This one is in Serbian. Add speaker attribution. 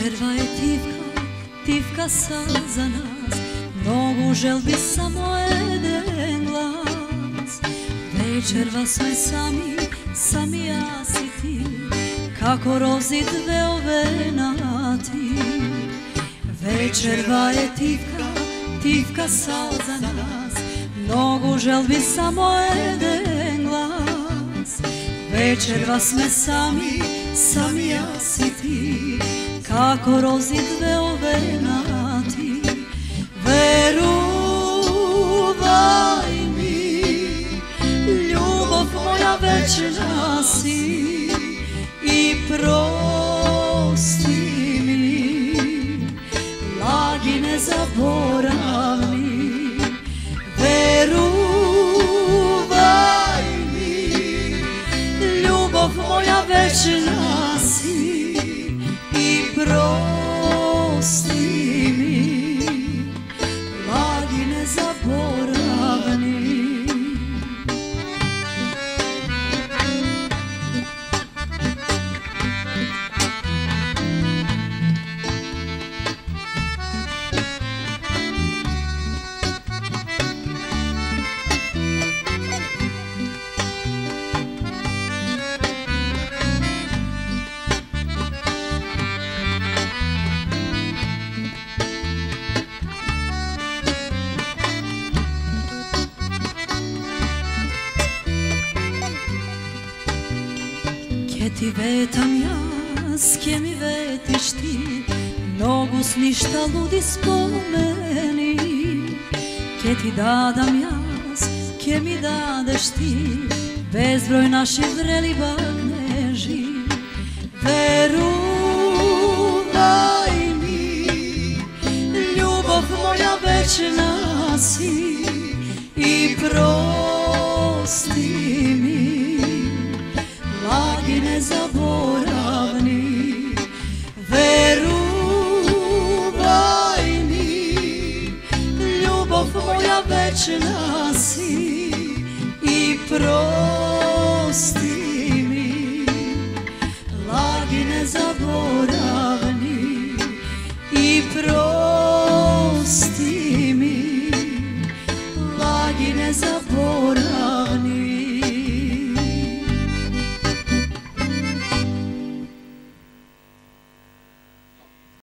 Speaker 1: Večerva je tivka sad za nas, mnogo želbi samo jedan glas. Večerva sme sami ja si ti, kako rozi dve ove nati. Večerva je tivka sad za nas, mnogo želbi samo jedan glas. Večerva sme sami ja si ti, kako rozi dve ove nati. Veruvaj mi, ljubav moja večna si, i prosti mi, lagi nezaboravni. Veruvaj mi, ljubav moja večna si, i prosti mi, lagi nezaboravni. Kje ti vetam jaz, kje mi vetiš ti, mnogo sništa ludi spomeni. Kje ti dadam jaz, kje mi dadeš ti, bezbroj naših vreli bagneži. Veruvaj mi, ljubav moja večna si, i prosti mi, lagi nezaboravni. Veruvaj mi, ljubav moja večna si, i prosti mi, lagi nezaboravni. I prosti mi, lagi nezaboravni.